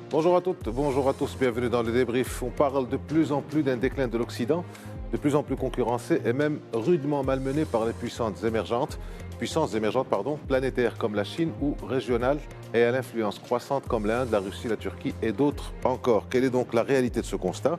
Bonjour à toutes, bonjour à tous, bienvenue dans le débrief. On parle de plus en plus d'un déclin de l'Occident, de plus en plus concurrencé et même rudement malmené par les puissances émergentes, planétaires comme la Chine ou régionales et à l'influence croissante comme l'Inde, la Russie, la Turquie et d'autres encore. Quelle est donc la réalité de ce constat?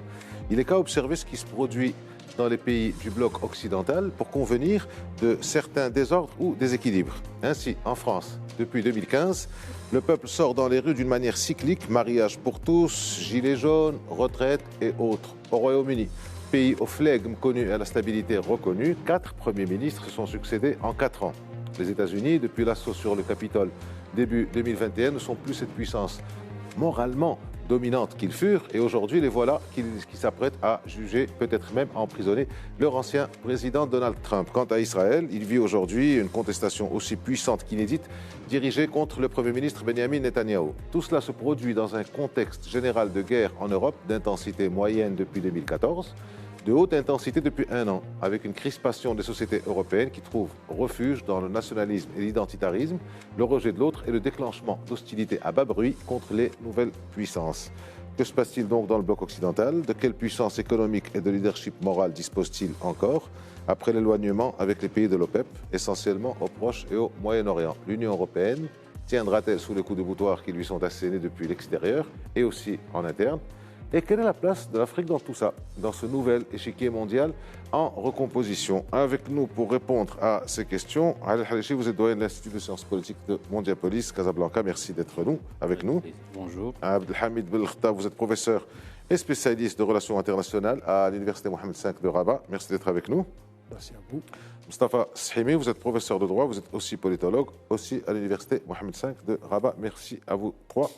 Il est qu'à observer ce qui se produit dans les pays du bloc occidental pour convenir de certains désordres ou déséquilibres. Ainsi, en France, depuis 2015, le peuple sort dans les rues d'une manière cyclique, mariage pour tous, gilets jaunes, retraite et autres. Au Royaume-Uni, pays au flegme connu et à la stabilité reconnue, 4 premiers ministres se sont succédés en 4 ans. Les États-Unis, depuis l'assaut sur le Capitole début 2021, ne sont plus cette puissance moralement dominante qu'ils furent, et aujourd'hui les voilà qui s'apprêtent à juger, peut-être même à emprisonner leur ancien président Donald Trump. Quant à Israël, il vit aujourd'hui une contestation aussi puissante qu'inédite dirigée contre le Premier ministre Benjamin Netanyahou. Tout cela se produit dans un contexte général de guerre en Europe, d'intensité moyenne depuis 2014, de haute intensité depuis 1 an, avec une crispation des sociétés européennes qui trouvent refuge dans le nationalisme et l'identitarisme, le rejet de l'autre et le déclenchement d'hostilités à bas bruit contre les nouvelles puissances. Que se passe-t-il donc dans le bloc occidental? De quelle puissance économique et de leadership moral dispose-t-il encore après l'éloignement avec les pays de l'OPEP, essentiellement au Proche et au Moyen-Orient? L'Union européenne tiendra-t-elle sous les coups de boutoir qui lui sont assénés depuis l'extérieur et aussi en interne? Et quelle est la place de l'Afrique dans tout ça, dans ce nouvel échiquier mondial en recomposition? Avec nous pour répondre à ces questions, Ali Halichi, vous êtes doyen de l'Institut de sciences politiques de Mondiapolis, Casablanca. Merci d'être avec nous. Bonjour. Abdelhamid Belkhta, vous êtes professeur et spécialiste de relations internationales à l'Université Mohamed V de Rabat. Merci d'être avec nous. Merci à vous. Mustafa Shimi, vous êtes professeur de droit, vous êtes aussi politologue, aussi à l'Université Mohamed V de Rabat. Merci à vous trois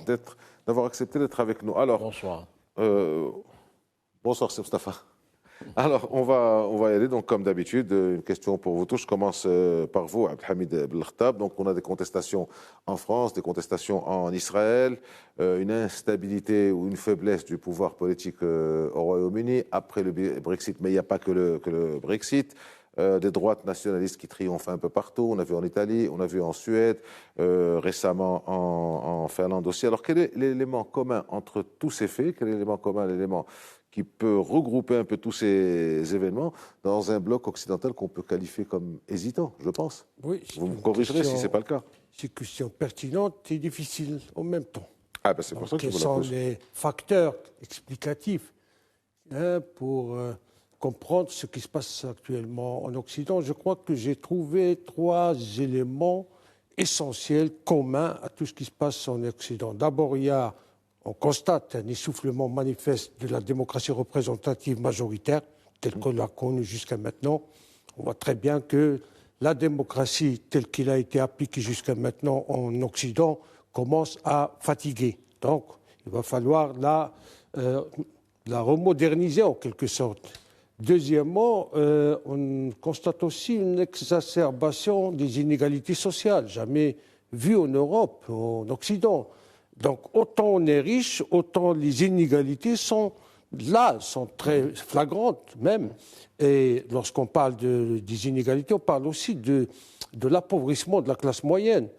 d'avoir accepté d'être avec nous. Alors, bonsoir. Bonsoir, c'est Mustafa. Alors, on va y aller, donc, comme d'habitude, une question pour vous tous. Je commence par vous, Abdelhamid Belkhta. Donc, on a des contestations en France, des contestations en Israël, une instabilité ou une faiblesse du pouvoir politique au Royaume-Uni après le Brexit, mais il n'y a pas que le Brexit. Des droites nationalistes qui triomphent un peu partout. On a vu en Italie, on a vu en Suède, récemment en Finlande aussi. Alors, quel est l'élément commun entre tous ces faits? Quel est l'élément commun, l'élément qui peut regrouper un peu tous ces événements dans un bloc occidental qu'on peut qualifier comme hésitant, je pense? Oui, vous me corrigerez si ce n'est pas le cas. C'est une question pertinente et difficile en même temps. Ah ben c'est pour ça que je vous la pose. Quels sont les facteurs explicatifs pour comprendre ce qui se passe actuellement en Occident? Je crois que j'ai trouvé 3 éléments essentiels, communs à tout ce qui se passe en Occident. D'abord, on constate un essoufflement manifeste de la démocratie représentative majoritaire, telle qu'on l'a connue jusqu'à maintenant. On voit très bien que la démocratie, telle qu'elle a été appliquée jusqu'à maintenant en Occident, commence à fatiguer. Donc, il va falloir la remoderniser en quelque sorte. Deuxièmement, on constate aussi une exacerbation des inégalités sociales, jamais vue en Europe, en Occident. Donc, autant on est riche, autant les inégalités sont très flagrantes même. Et lorsqu'on parle des inégalités, on parle aussi de l'appauvrissement de la classe moyenne.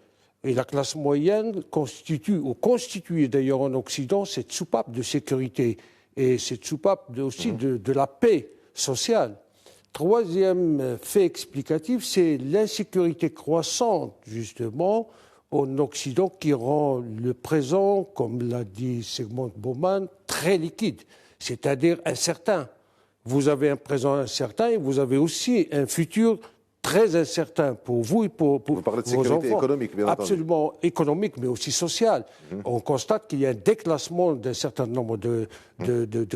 Et la classe moyenne constitue d'ailleurs en Occident cette soupape de sécurité et cette soupape aussi de la paix sociale. Troisième fait explicatif, c'est l'insécurité croissante, justement, en Occident qui rend le présent, comme l'a dit Zygmunt Bauman, très liquide, c'est-à-dire incertain. Vous avez un présent incertain et vous avez aussi un futur très incertain pour vous et pour vous parlez de vos sécurité enfants. Économique, bien entendu. Absolument économique, mais aussi sociale. On constate qu'il y a un déclassement d'un certain nombre de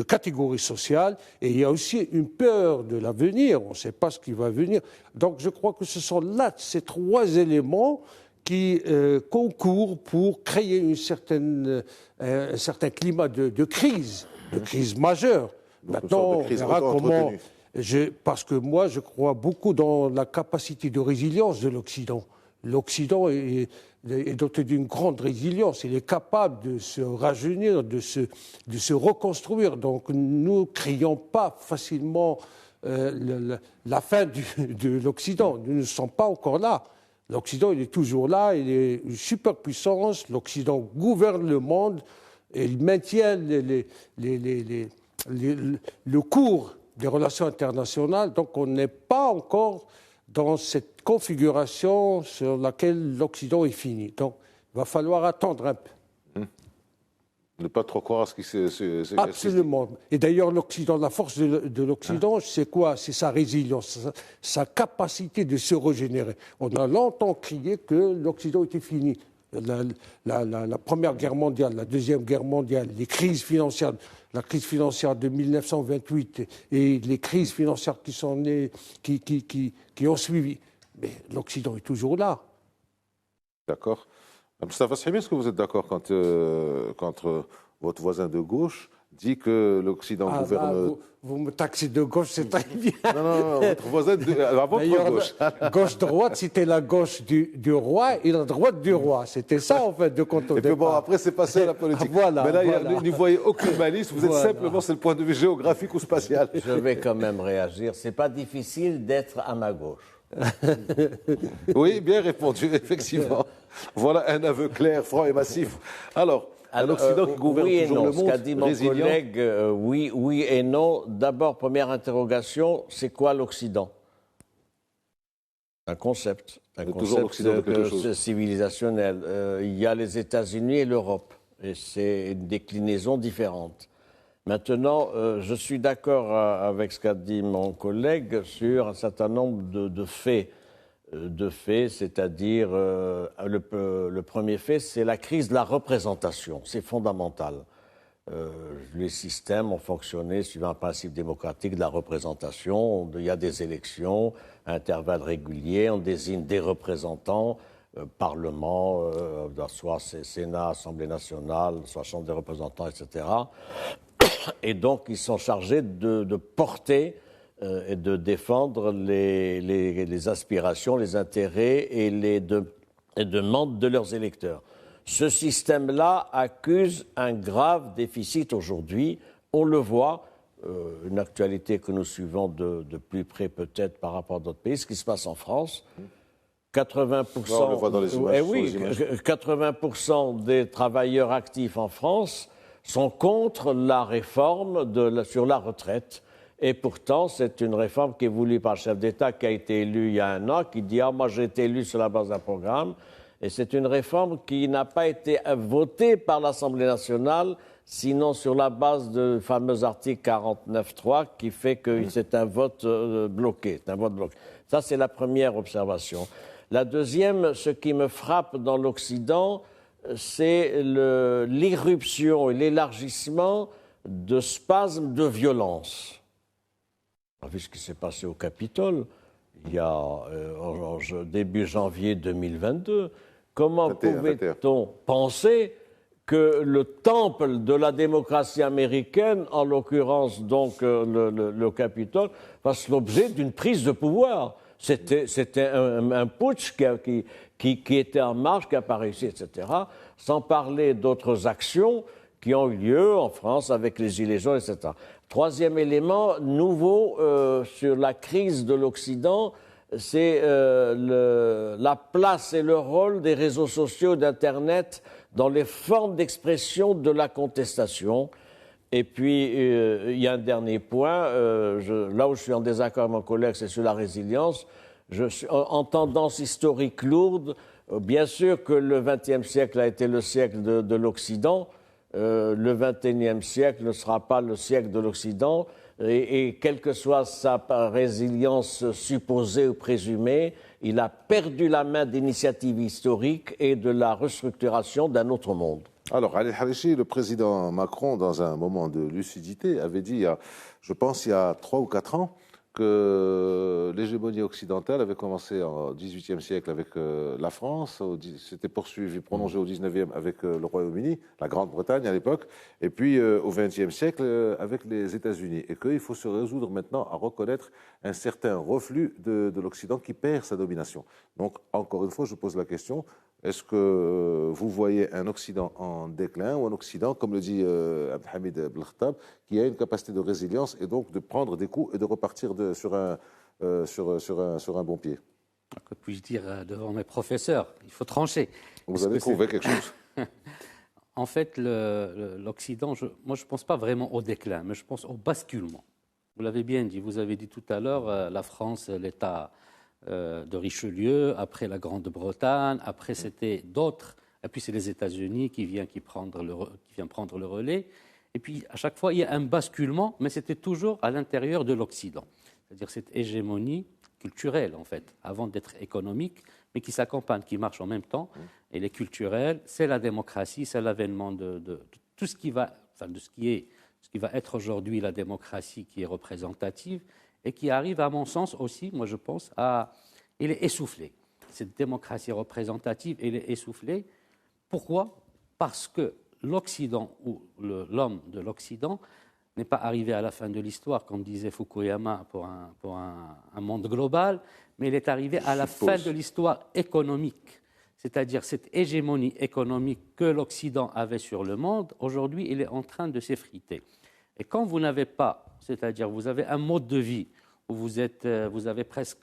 catégories sociales et il y a aussi une peur de l'avenir. On ne sait pas ce qui va venir. Donc je crois que ce sont là ces 3 éléments qui concourent pour créer un certain climat de crise majeure. Donc, maintenant, on verra comment... Parce que moi, je crois beaucoup dans la capacité de résilience de l'Occident. L'Occident est doté d'une grande résilience. Il est capable de se rajeunir, de se reconstruire. Donc, nous ne crions pas facilement la fin de l'Occident. Nous ne sommes pas encore là. L'Occident, il est toujours là. Il est une superpuissance. L'Occident gouverne le monde. ils maintiennent le cours des relations internationales. Donc on n'est pas encore dans cette configuration sur laquelle l'Occident est fini. Donc il va falloir attendre un peu. Ne pas trop croire à ce qui se Absolument. Et d'ailleurs, l'Occident, la force de l'Occident, c'est quoi? C'est sa résilience, sa capacité de se régénérer. On a longtemps crié que l'Occident était fini. La Première Guerre mondiale, la Deuxième Guerre mondiale, les crises financières, la crise financière de 1928 et les crises financières qui ont suivi. Mais l'Occident est toujours là. D'accord. Mustafa Sahimi, est-ce que vous êtes d'accord quand votre voisin de gauche dit que l'Occident gouverne... Vous me taxez de gauche, c'est très bien. Non, votre voisin à votre gauche. Gauche-droite, c'était la gauche du roi et la droite du roi. C'était ça, en fait, de compte au Et puis départ. bon, après, c'est passé à la politique. Voilà, mais là, voilà. n'y voyez aucune malice. Vous êtes simplement, c'est le point de vue géographique ou spatial. Je vais quand même réagir. C'est pas difficile d'être à ma gauche. Oui, bien répondu, effectivement. Voilà un aveu clair, franc et massif. Alors l'Occident qui gouverne oui et toujours non. le monde, Ce qu'a dit mon résilient. collègue, oui et non. D'abord, première interrogation, c'est quoi l'Occident? Un concept. Un toujours l'Occident de quelque chose. Civilisationnel. Il y a les États-Unis et l'Europe. Et c'est une déclinaison différente. Maintenant, je suis d'accord avec ce qu'a dit mon collègue sur un certain nombre de faits. C'est-à-dire, le premier fait, c'est la crise de la représentation. C'est fondamental. Les systèmes ont fonctionné suivant un principe démocratique de la représentation. Il y a des élections à intervalles réguliers, on désigne des représentants, Parlement, soit Sénat, Assemblée nationale, soit Chambre des représentants, etc. Et donc, ils sont chargés de porter et de défendre les aspirations, les intérêts et les demandes de leurs électeurs. Ce système-là accuse un grave déficit aujourd'hui. On le voit, une actualité que nous suivons de plus près peut-être par rapport à d'autres pays, ce qui se passe en France. 80%, on le voit dans les images, oui, 80% des travailleurs actifs en France sont contre la réforme sur la retraite. Et pourtant, c'est une réforme qui est voulue par le chef d'État qui a été élu il y a un an, qui dit « Ah, moi j'ai été élu sur la base d'un programme ». Et c'est une réforme qui n'a pas été votée par l'Assemblée nationale, sinon sur la base du fameux article 49.3 qui fait que c'est un vote bloqué. Ça, c'est la première observation. La deuxième, ce qui me frappe dans l'Occident, c'est l'irruption et l'élargissement de spasmes de violence. On a vu ce qui s'est passé au Capitole il y a début janvier 2022. Comment pouvait-on penser que le temple de la démocratie américaine, en l'occurrence donc le Capitole, fasse l'objet d'une prise de pouvoir? C'était un putsch qui était en marche, qui a pas réussi, etc. Sans parler d'autres actions qui ont eu lieu en France avec les Gilets jaunes, etc. Troisième élément nouveau sur la crise de l'Occident, c'est la place et le rôle des réseaux sociaux d'Internet dans les formes d'expression de la contestation. Et puis, il y a un dernier point, là où je suis en désaccord avec mon collègue, c'est sur la résilience. Je suis en tendance historique lourde. Bien sûr que le XXe siècle a été le siècle de l'Occident. Le XXIe siècle ne sera pas le siècle de l'Occident. Et quelle que soit sa résilience supposée ou présumée, il a perdu la main d'initiatives historiques et de la restructuration d'un autre monde. Alors, Ali Harichi, le président Macron, dans un moment de lucidité, avait dit, je pense il y a 3 ou 4 ans, que l'hégémonie occidentale avait commencé au XVIIIe siècle avec la France, s'était poursuivi, prolongé au XIXe avec le Royaume-Uni, la Grande-Bretagne à l'époque, et puis au XXe siècle avec les États-Unis. Et qu'il faut se résoudre maintenant à reconnaître un certain reflux de l'Occident qui perd sa domination. Donc, encore une fois, je pose la question, est-ce que vous voyez un Occident en déclin ou un Occident, comme le dit Abdelhamid Ben Khattab, qui a une capacité de résilience et donc de prendre des coups et de repartir sur un bon pied? Que puis-je dire devant mes professeurs? Il faut trancher. Vous avez trouvé quelque chose? En fait, l'Occident, moi je ne pense pas vraiment au déclin, mais je pense au basculement. Vous l'avez bien dit, vous avez dit tout à l'heure, la France, l'État de Richelieu, après la Grande-Bretagne, après c'était d'autres, et puis c'est les États-Unis qui viennent prendre le relais. Et puis à chaque fois, il y a un basculement, mais c'était toujours à l'intérieur de l'Occident. C'est-à-dire cette hégémonie culturelle, en fait, avant d'être économique, mais qui s'accompagne, qui marche en même temps. Et les culturels, c'est la démocratie, c'est l'avènement de tout ce qui va, enfin de ce qui va être aujourd'hui la démocratie qui est représentative et qui arrive, à mon sens aussi, moi je pense, il est essoufflé. Cette démocratie représentative, elle est essoufflée. Pourquoi ? Parce que l'Occident ou l'homme de l'Occident n'est pas arrivé à la fin de l'histoire, comme disait Fukuyama, pour un monde global, mais il est arrivé à la fin de l'histoire économique. C'est-à-dire cette hégémonie économique que l'Occident avait sur le monde, aujourd'hui, il est en train de s'effriter. Et quand vous n'avez pas, c'est-à-dire vous avez un mode de vie où vous avez presque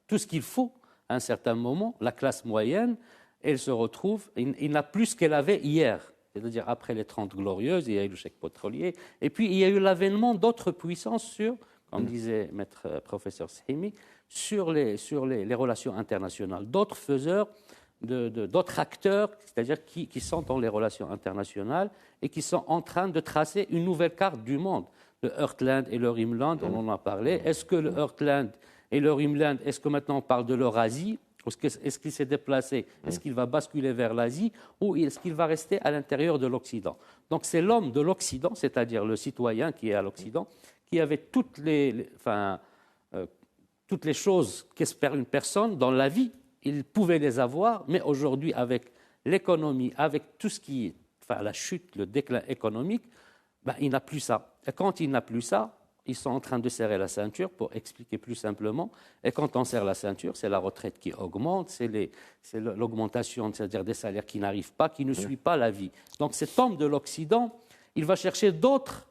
tout ce qu'il faut à un certain moment, la classe moyenne, elle se retrouve, il n'a plus ce qu'elle avait hier. C'est-à-dire après les 30 glorieuses, il y a eu le chèque pétrolier, et puis il y a eu l'avènement d'autres puissances sur, comme disait maître professeur Sahimi, sur les relations internationales, d'autres faiseurs, d'autres acteurs, c'est-à-dire qui sont dans les relations internationales et qui sont en train de tracer une nouvelle carte du monde. Le Heartland et le Rimland, on en a parlé. Est-ce que le Heartland et le Rimland, est-ce que maintenant on parle de l'Eurasie ? Est-ce qu'il s'est déplacé ? Est-ce qu'il va basculer vers l'Asie ou est-ce qu'il va rester à l'intérieur de l'Occident ? Donc c'est l'homme de l'Occident, c'est-à-dire le citoyen qui est à l'Occident, qui avait toutes les choses qu'espère une personne dans la vie. Il pouvait les avoir, mais aujourd'hui, avec l'économie, avec tout ce qui est la chute, le déclin économique, il n'a plus ça. Et quand il n'a plus ça, ils sont en train de serrer la ceinture, pour expliquer plus simplement. Et quand on serre la ceinture, c'est la retraite qui augmente, c'est l'augmentation, c'est-à-dire des salaires qui n'arrivent pas, qui ne suivent pas la vie. Donc cet homme de l'Occident, il va chercher d'autres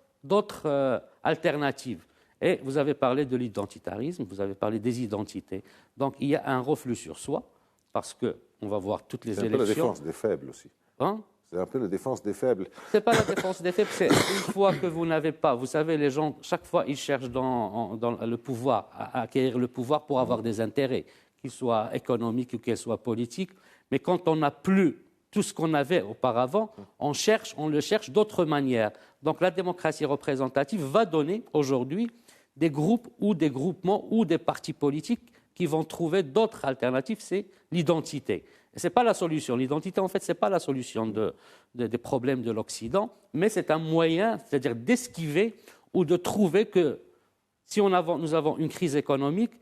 alternatives. Et vous avez parlé de l'identitarisme, vous avez parlé des identités. Donc il y a un reflux sur soi, parce qu'on va voir toutes les élections. C'est un peu la défense des faibles aussi. C'est un peu la défense des faibles. Ce n'est pas la défense des faibles, c'est une fois que vous n'avez pas. Vous savez, les gens, chaque fois, ils cherchent dans le pouvoir, à acquérir le pouvoir pour avoir des intérêts, qu'ils soient économiques ou qu'ils soient politiques. Mais quand on n'a plus tout ce qu'on avait auparavant, on le cherche d'autres manières. Donc la démocratie représentative va donner aujourd'hui des groupes ou des groupements ou des partis politiques qui vont trouver d'autres alternatives, c'est l'identité. Ce n'est pas la solution. L'identité, en fait, ce n'est pas la solution des problèmes de l'Occident, mais c'est un moyen, c'est-à-dire d'esquiver ou de trouver que si nous avons une crise économique,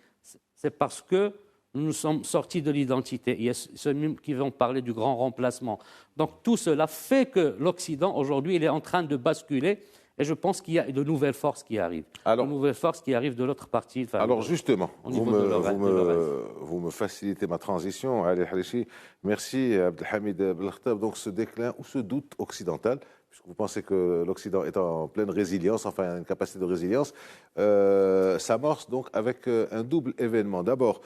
c'est parce que nous sommes sortis de l'identité. Il y a ceux qui vont parler du grand remplacement. Donc tout cela fait que l'Occident, aujourd'hui, il est en train de basculer. Et je pense qu'il y a de nouvelles forces qui arrivent. De nouvelles forces qui arrivent de l'autre partie. Alors justement, vous me facilitez ma transition, Ali Harichi. Merci Abdelhamid Belkhtab. Donc ce déclin ou ce doute occidental, puisque vous pensez que l'Occident est en pleine résilience, enfin une capacité de résilience, s'amorce donc avec un double événement. D'abord,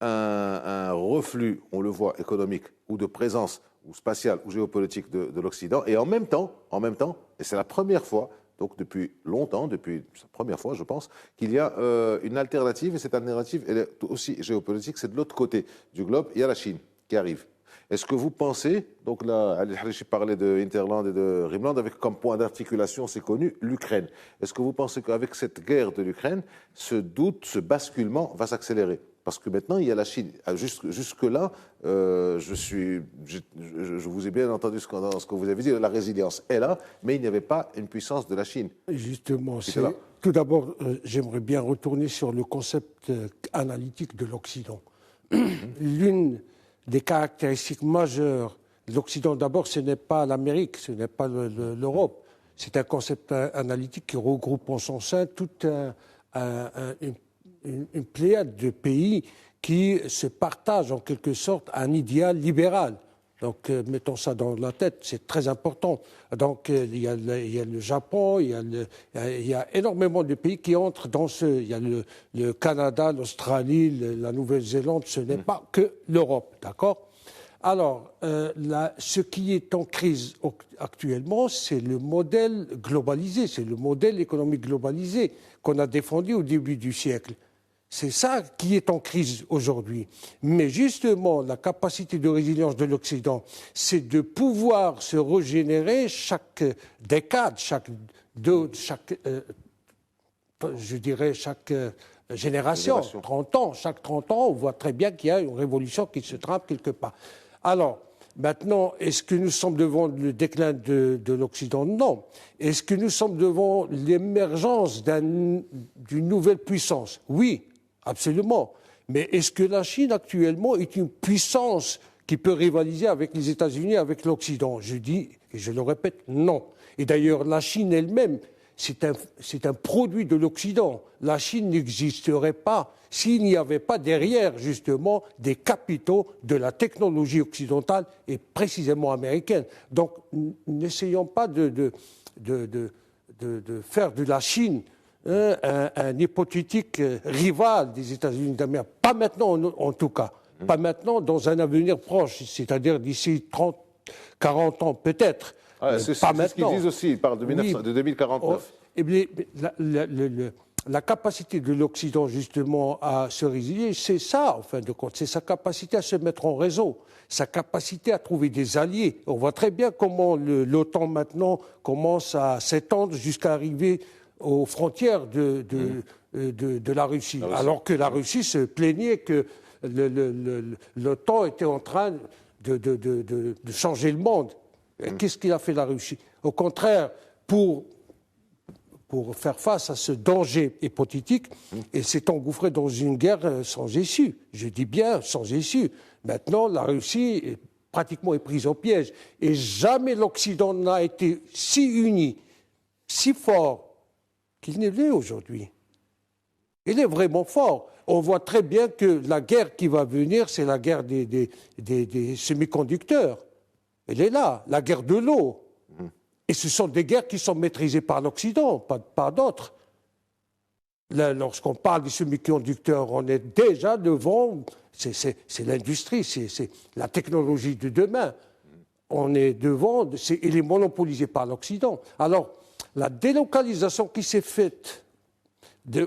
un reflux, on le voit, économique ou de présence ou spatiale ou géopolitique de l'Occident, et en même temps, et c'est la première fois, donc depuis longtemps, depuis la première fois, je pense, qu'il y a une alternative, et cette alternative, elle est aussi géopolitique, c'est de l'autre côté du globe, il y a la Chine qui arrive. Est-ce que vous pensez, donc là, Ali Harichi parlait de Hinterland et de Rimland, avec comme point d'articulation, c'est connu, l'Ukraine. Est-ce que vous pensez qu'avec cette guerre de l'Ukraine, ce doute, ce basculement va s'accélérer ? Parce que maintenant, il y a la Chine. Jusque-là, je vous ai bien entendu dans ce que vous avez dit, la résilience est là, mais il n'y avait pas une puissance de la Chine. Justement, tout d'abord, j'aimerais bien retourner sur le concept analytique de l'Occident. L'une des caractéristiques majeures de l'Occident, d'abord, ce n'est pas l'Amérique, ce n'est pas l'Europe. C'est un concept analytique qui regroupe en son sein toute une pléiade de pays qui se partagent en quelque sorte un idéal libéral. Donc, mettons ça dans la tête, c'est très important. Donc, il y a le Japon, il y a énormément de pays qui entrent dans il y a le Canada, l'Australie, la Nouvelle-Zélande, ce n'est pas que l'Europe, d'accord ? Alors, ce qui est en crise actuellement, c'est le modèle globalisé, c'est le modèle économique globalisé qu'on a défendu au début du siècle. C'est ça qui est en crise aujourd'hui. Mais justement, la capacité de résilience de l'Occident, c'est de pouvoir se régénérer chaque décade, chaque génération, 30 ans. Chaque 30 ans, on voit très bien qu'il y a une révolution qui se trame quelque part. Alors, maintenant, est-ce que nous sommes devant le déclin de l'Occident? Non. Est-ce que nous sommes devant l'émergence d'une nouvelle puissance? Oui, absolument. Mais est-ce que la Chine, actuellement, est une puissance qui peut rivaliser avec les États-Unis, avec l'Occident? Je dis, et je le répète, non. Et d'ailleurs, la Chine elle-même, c'est un produit de l'Occident. La Chine n'existerait pas s'il n'y avait pas derrière, justement, des capitaux de la technologie occidentale et précisément américaine. Donc, n'essayons pas de faire de la Chine un hypothétique rival des États-Unis d'Amérique. Pas maintenant, en tout cas. Pas maintenant, dans un avenir proche, c'est-à-dire d'ici 30, 40 ans peut-être. C'est ce qu'ils disent aussi, ils parlent de 2049. Eh bien, la capacité de l'Occident, justement, à se résilier, c'est ça, en fin de compte. C'est sa capacité à se mettre en réseau, sa capacité à trouver des alliés. On voit très bien comment l'OTAN, maintenant, commence à s'étendre jusqu'à arriver aux frontières de la Russie. Alors que la Russie se plaignait que l'OTAN était en train de changer le monde. Qu'est-ce qu'il a fait la Russie? Au contraire, pour faire face à ce danger hypothétique, elle s'est engouffrée dans une guerre sans issue. Je dis bien sans issue. Maintenant, la Russie est pratiquement prise au piège. Et jamais l'Occident n'a été si uni, si fort qu'il n'est l'est aujourd'hui. Il est vraiment fort. On voit très bien que la guerre qui va venir, c'est la guerre des semi-conducteurs. Elle est là, la guerre de l'eau. Et ce sont des guerres qui sont maîtrisées par l'Occident, pas par d'autres. Lorsqu'on parle des semi-conducteurs, on est déjà devant, c'est l'industrie, c'est la technologie de demain. On est devant, il est monopolisé par l'Occident. Alors, la délocalisation qui s'est faite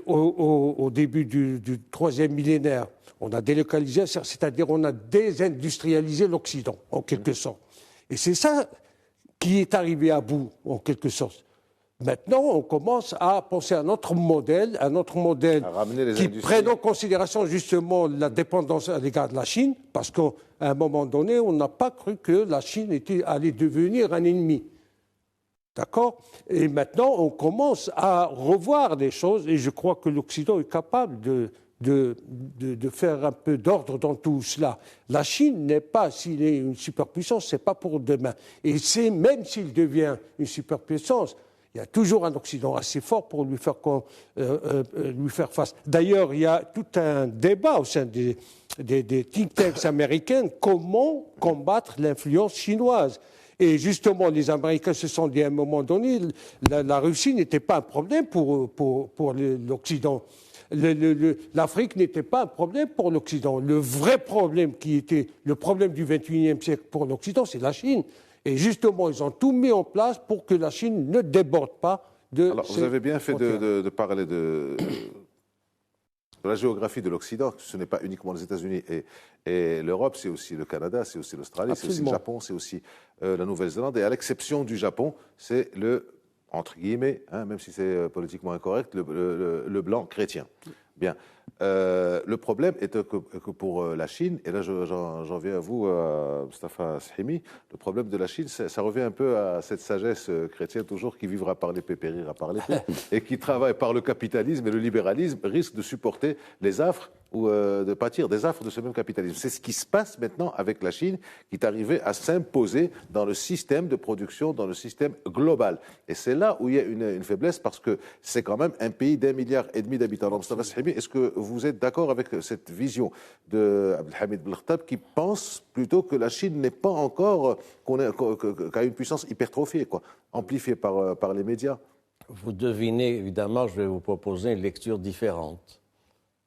au début du troisième millénaire, on a délocalisé, c'est-à-dire on a désindustrialisé l'Occident, en quelque sorte. Et c'est ça qui est arrivé à bout, en quelque sorte. Maintenant, on commence à penser à notre modèle qui prenne en considération justement la dépendance à l'égard de la Chine, parce qu'à un moment donné, on n'a pas cru que la Chine allait devenir un ennemi. D'accord? Et maintenant, on commence à revoir des choses, et je crois que l'Occident est capable de faire un peu d'ordre dans tout cela. La Chine n'est pas, s'il est une superpuissance, ce n'est pas pour demain. Et c'est même s'il devient une superpuissance, il y a toujours un Occident assez fort pour lui faire face. D'ailleurs, il y a tout un débat au sein des think tanks américains, comment combattre l'influence chinoise. Et justement, les Américains se sont dit à un moment donné, la Russie n'était pas un problème pour l'Occident. L'Afrique n'était pas un problème pour l'Occident. Le vrai problème qui était le problème du XXIe siècle pour l'Occident, c'est la Chine. Et justement, ils ont tout mis en place pour que la Chine ne déborde pas de... Alors, vous avez bien fait de parler de la géographie de l'Occident. Ce n'est pas uniquement les États-Unis et l'Europe, c'est aussi le Canada, c'est aussi l'Australie, c'est aussi le Japon, c'est aussi la Nouvelle-Zélande. Et à l'exception du Japon, c'est entre guillemets, même si c'est politiquement incorrect, le blanc chrétien. Bien. Le problème est que pour la Chine, et là j'en viens à vous, Mustafa Shihimi, le problème de la Chine, ça revient un peu à cette sagesse chrétienne toujours qui vivra par l'épée, périra par l'épée, et qui travaille par le capitalisme et le libéralisme, risque de supporter les affres ou de pâtir des affres de ce même capitalisme. C'est ce qui se passe maintenant avec la Chine, qui est arrivée à s'imposer dans le système de production, dans le système global. Et c'est là où il y a une faiblesse, parce que c'est quand même un pays d'1,5 milliard d'habitants. Donc, Mustafa Shihimi, est-ce que vous êtes d'accord avec cette vision de Abdelhamid Belkhtab, qui pense plutôt que la Chine n'est pas encore, qu'a une puissance hypertrophiée, amplifiée par les médias? Vous devinez, évidemment, je vais vous proposer une lecture différente.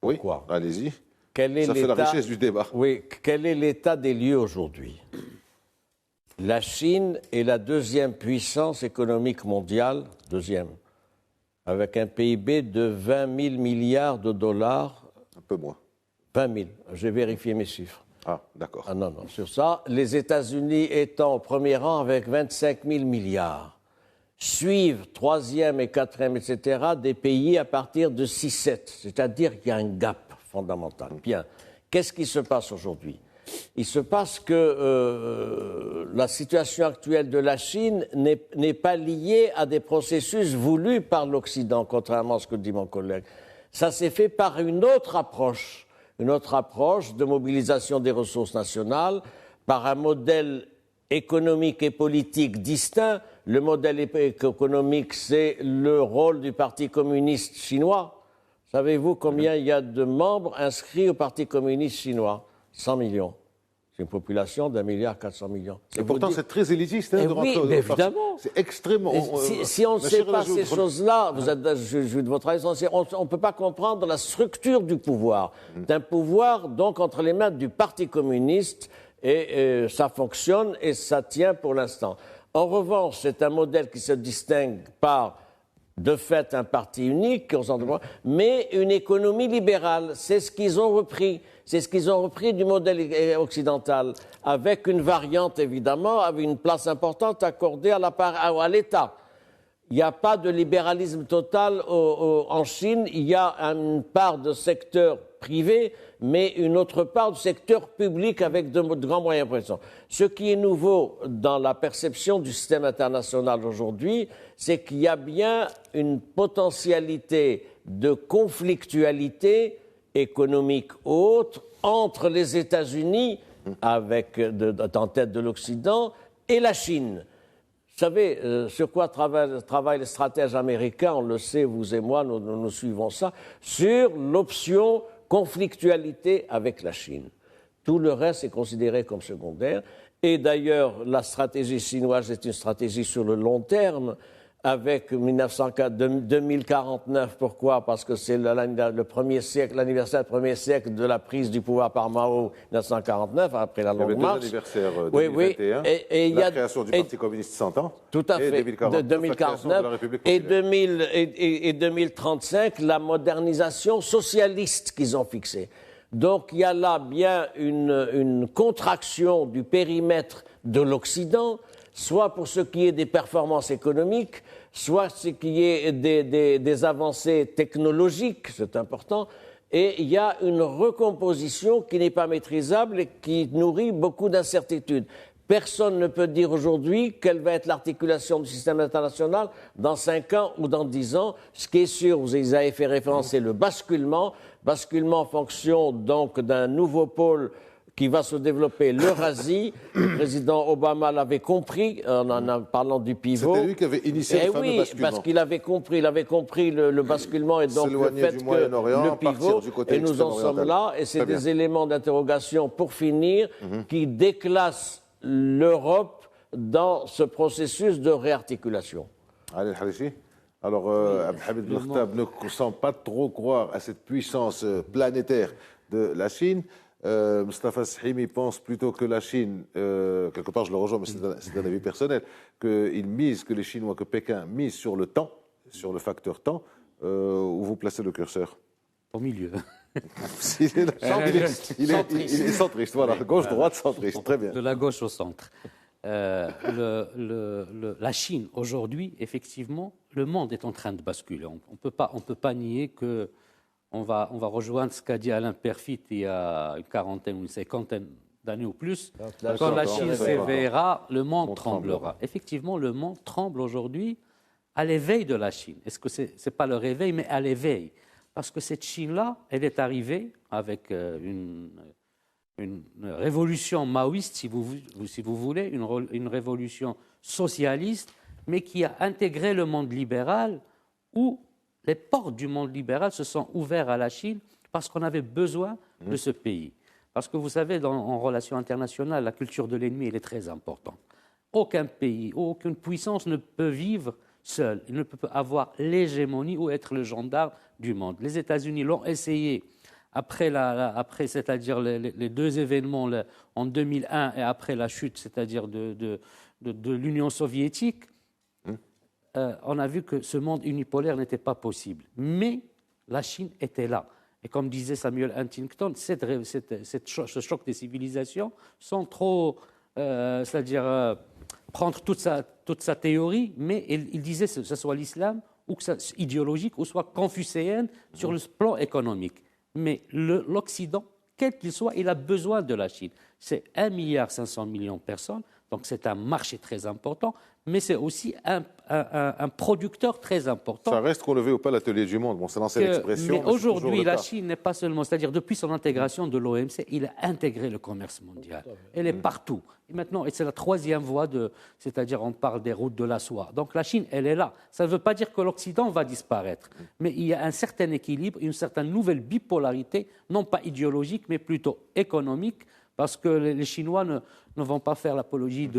Pourquoi? Oui, allez-y. quel est Ça fait la richesse du débat. Oui, quel est l'état des lieux aujourd'hui? La Chine est la deuxième puissance économique mondiale, avec un PIB de 20 000 milliards de dollars. Un peu moins. 20 000, j'ai vérifié mes chiffres. Ah, d'accord. Ah non, sur ça. Les États-Unis étant au premier rang avec 25 000 milliards. Suivent, troisième et quatrième, etc., des pays à partir de 6-7. C'est-à-dire qu'il y a un gap fondamental. Bien. Qu'est-ce qui se passe aujourd'hui? Il se passe que la situation actuelle de la Chine n'est pas liée à des processus voulus par l'Occident, contrairement à ce que dit mon collègue. Ça s'est fait par une autre approche de mobilisation des ressources nationales, par un modèle économique et politique distinct. Le modèle économique, c'est le rôle du Parti communiste chinois. Savez-vous combien il y a de membres inscrits au Parti communiste chinois? 100 millions. C'est une population d'1,4 milliard. Et pourtant, c'est très élitiste. Hein, oui, mais évidemment. C'est extrêmement... Si on ne sait pas ces choses-là, vous êtes de votre avis, on ne peut pas comprendre la structure du pouvoir. D'un pouvoir, donc, entre les mains du Parti communiste, et ça fonctionne et ça tient pour l'instant. En revanche, c'est un modèle qui se distingue par, de fait, un parti unique, mais une économie libérale. C'est ce qu'ils ont repris. C'est ce qu'ils ont repris du modèle occidental, avec une variante, évidemment, avec une place importante accordée à l'État. Il n'y a pas de libéralisme total en Chine. Il y a une part de secteur privé, mais une autre part du secteur public avec de grands moyens de pression. Ce qui est nouveau dans la perception du système international aujourd'hui, c'est qu'il y a bien une potentialité de conflictualité économique haute entre les États-Unis, en tête de l'Occident, et la Chine. Vous savez sur quoi travaillent les stratèges américains, on le sait, vous et moi, nous suivons ça, sur l'option conflictualité avec la Chine. Tout le reste est considéré comme secondaire. Et d'ailleurs, la stratégie chinoise est une stratégie sur le long terme, avec 2049. Pourquoi? Parce que c'est le premier siècle, l'anniversaire du premier siècle de la prise du pouvoir par Mao, 1949, après la longue marche. Il y avait deux anniversaires, 2021, et la création du Parti communiste 100 ans, tout à fait, 2049, et 2035, la modernisation socialiste qu'ils ont fixée. Donc il y a là bien une contraction du périmètre de l'Occident, soit pour ce qui est des performances économiques, soit ce qui est des avancées technologiques, c'est important, et il y a une recomposition qui n'est pas maîtrisable et qui nourrit beaucoup d'incertitudes. Personne ne peut dire aujourd'hui quelle va être l'articulation du système international dans 5 ans ou dans 10 ans. Ce qui est sûr, vous avez fait référence, c'est le basculement en fonction donc d'un nouveau pôle qui va se développer, l'Eurasie. Le président Obama l'avait compris en parlant du pivot. C'était lui qui avait initié le fameux basculement. Parce qu'il avait compris le basculement et donc le fait que le pivot, et nous en sommes là, et c'est des éléments d'interrogation pour finir qui déclassent l'Europe dans ce processus de réarticulation. Allez, Harichi. Alors, Abdelhamid Ben Khattab ne semble pas trop croire à cette puissance planétaire de la Chine. Mustafa Sahimi pense plutôt que la Chine, quelque part je le rejoins, mais c'est un avis personnel, que les Chinois, que Pékin mise sur le temps, sur le facteur temps. Où vous placez le curseur? Au milieu. Il est centriste, voilà, gauche-droite, centriste, très bien. De la gauche au centre. La Chine, aujourd'hui, effectivement, le monde est en train de basculer. On ne peut pas nier que on va rejoindre ce qu'a dit Alain Perfit il y a une quarantaine ou une cinquantaine d'années ou plus. Quand la Chine s'éveillera, le monde tremblera. Effectivement, le monde tremble aujourd'hui à l'éveil de la Chine. Est-ce que ce n'est pas le réveil, mais à l'éveil? Parce que cette Chine-là, elle est arrivée avec une révolution maoïste, si vous voulez, une révolution socialiste, mais qui a intégré le monde libéral, où les portes du monde libéral se sont ouvertes à la Chine parce qu'on avait besoin de ce pays. Parce que vous savez, en relations internationales, la culture de l'ennemi, elle est très importante. Aucun pays, aucune puissance ne peut vivre seul. Il ne peut pas avoir l'hégémonie ou être le gendarme du monde. Les États-Unis l'ont essayé après c'est-à-dire les deux événements en 2001 et après la chute, c'est-à-dire de l'Union soviétique, on a vu que ce monde unipolaire n'était pas possible. Mais la Chine était là. Et comme disait Samuel Huntington, ce choc des civilisations, sans trop, c'est-à-dire prendre toute sa théorie, mais il disait que ce soit l'islam, ou que ça soit idéologique, ou soit confucéenne sur le plan économique. Mais l'Occident, quel qu'il soit, il a besoin de la Chine. C'est 1,5 milliard de personnes, donc c'est un marché très important, mais c'est aussi un producteur très important. Ça reste qu'on le veut ou pas l'atelier du monde. Bon, c'est l'ancienne expression. Mais aujourd'hui, la Chine n'est pas seulement, c'est-à-dire depuis son intégration de l'OMC, il a intégré le commerce mondial. Elle est partout. Et maintenant, c'est la troisième voie, c'est-à-dire on parle des routes de la soie. Donc la Chine, elle est là. Ça ne veut pas dire que l'Occident va disparaître, mais il y a un certain équilibre, une certaine nouvelle bipolarité, non pas idéologique, mais plutôt économique, parce que les Chinois ne vont pas faire l'apologie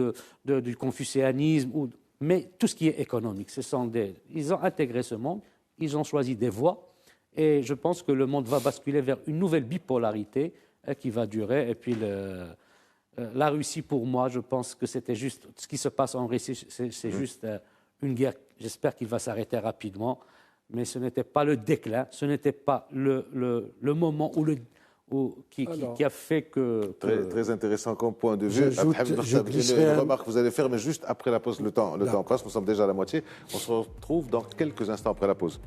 du confucéanisme, mais tout ce qui est économique. Ils ont intégré ce monde, ils ont choisi des voies, et je pense que le monde va basculer vers une nouvelle bipolarité qui va durer. Et puis la Russie, pour moi, je pense que c'était juste ce qui se passe en Russie, c'est juste une guerre. J'espère qu'il va s'arrêter rapidement, mais ce n'était pas le déclin, ce n'était pas le moment qui a fait que... Très intéressant comme point de vue. Une remarque que vous allez faire, mais juste après la pause, le temps passe, nous sommes déjà à la moitié. On se retrouve dans quelques instants après la pause.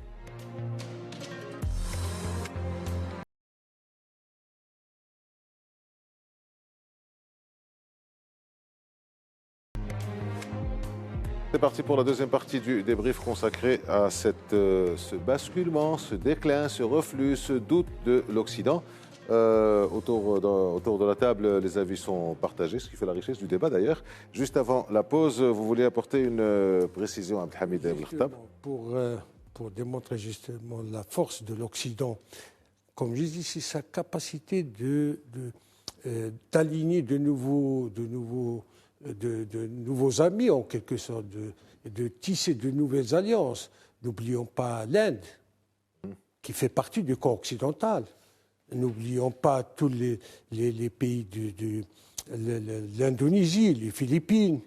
C'est parti pour la deuxième partie du débrief consacré à ce basculement, ce déclin, ce reflux, ce doute de l'Occident. Autour de la table, les avis sont partagés, ce qui fait la richesse du débat d'ailleurs. Juste avant la pause, vous voulez apporter une précision à Abdelhamid Belkhtab pour démontrer justement la force de l'Occident. Comme je dis, c'est sa capacité d'aligner de nouveaux amis, en quelque sorte, de tisser de nouvelles alliances. N'oublions pas l'Inde, qui fait partie du camp occidental. N'oublions pas tous les pays de l'Indonésie, les Philippines,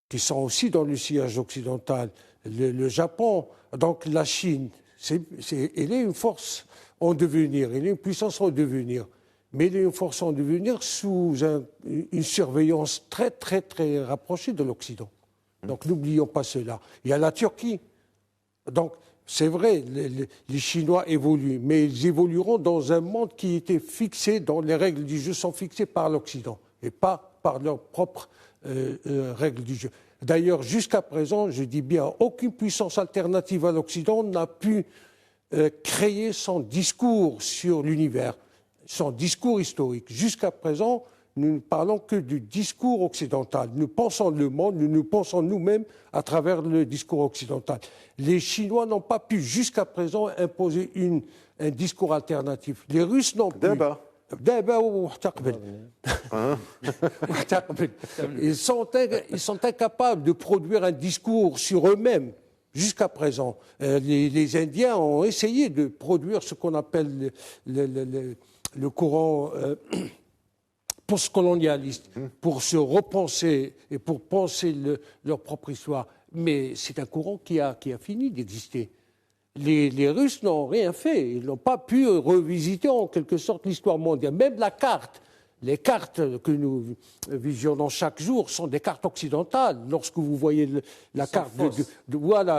qui sont aussi dans le sillage occidental, le Japon. Donc la Chine, elle est une force en devenir, elle est une puissance en devenir. Mais il est une force en devenir sous une surveillance très, très, très rapprochée de l'Occident. Donc n'oublions pas cela. Il y a la Turquie. Donc c'est vrai, les Chinois évoluent, mais ils évolueront dans un monde qui était fixé, dont les règles du jeu sont fixées par l'Occident et pas par leurs propres règles du jeu. D'ailleurs, jusqu'à présent, je dis bien, aucune puissance alternative à l'Occident n'a pu créer son discours sur l'univers, son discours historique. Jusqu'à présent, nous ne parlons que du discours occidental. Nous pensons le monde, nous pensons nous-mêmes à travers le discours occidental. Les Chinois n'ont pas pu jusqu'à présent imposer un discours alternatif. Les Russes non plus. Ils sont incapables de produire un discours sur eux-mêmes. Jusqu'à présent, les Indiens ont essayé de produire ce qu'on appelle le courant postcolonialiste pour se repenser et pour penser leur propre histoire. Mais c'est un courant qui a fini d'exister. Les Russes n'ont rien fait. Ils n'ont pas pu revisiter en quelque sorte l'histoire mondiale. Même la carte. Les cartes que nous visionnons chaque jour sont des cartes occidentales. Lorsque vous voyez la carte du globe,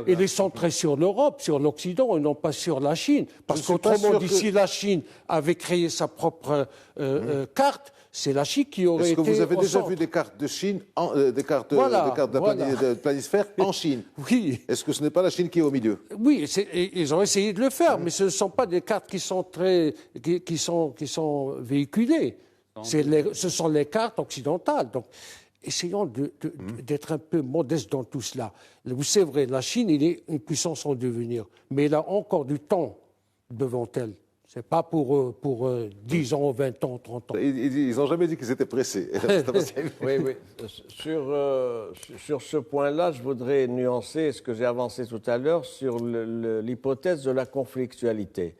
elle est centrée sur l'Europe, sur l'Occident et non pas sur la Chine. Parce qu'autrement dit, si la Chine avait créé sa propre carte, c'est la Chine qui aurait été. Est-ce que vous avez déjà vu des cartes de Chine, des cartes de planisphère en Chine? Oui. Est-ce que ce n'est pas la Chine qui est au milieu? Oui, ils ont essayé de le faire, mais ce ne sont pas des cartes qui sont véhiculées. Ce sont les cartes occidentales. Donc, essayons d'être un peu modestes dans tout cela. C'est vrai, la Chine, elle est une puissance en devenir, mais elle a encore du temps devant elle. Ce n'est pas pour 10 ans, 20 ans, 30 ans. Ils n'ont jamais dit qu'ils étaient pressés. Oui, oui. Sur ce point-là, je voudrais nuancer ce que j'ai avancé tout à l'heure sur l'hypothèse de la conflictualité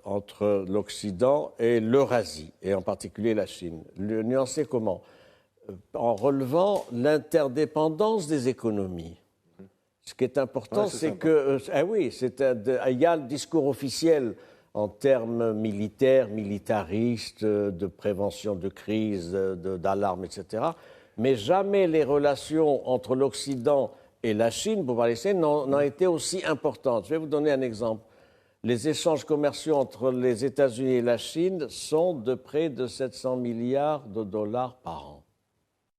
entre l'Occident et l'Eurasie, et en particulier la Chine. Le nuancer comment? En relevant l'interdépendance des économies. Ce qui est important, c'est que... il y a le discours officiel en termes militaires, militaristes, de prévention de crise, d'alarme, etc. Mais jamais les relations entre l'Occident et la Chine, pour parler n'ont été aussi importantes. Je vais vous donner un exemple. Les échanges commerciaux entre les États-Unis et la Chine sont de près de 700 milliards de dollars par an.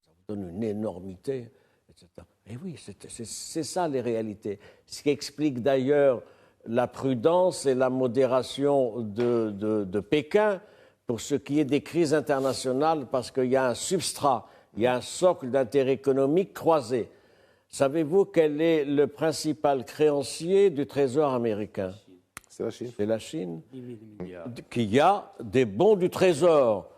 Ça vous donne une énormité, etc. Et oui, c'est ça les réalités. Ce qui explique d'ailleurs la prudence et la modération de Pékin pour ce qui est des crises internationales, parce qu'il y a un substrat, il y a un socle d'intérêt économique croisé. Savez-vous quel est le principal créancier du Trésor américain? C'est la Chine. C'est la Chine. 10 000 milliards. Qui a des bons du Trésor.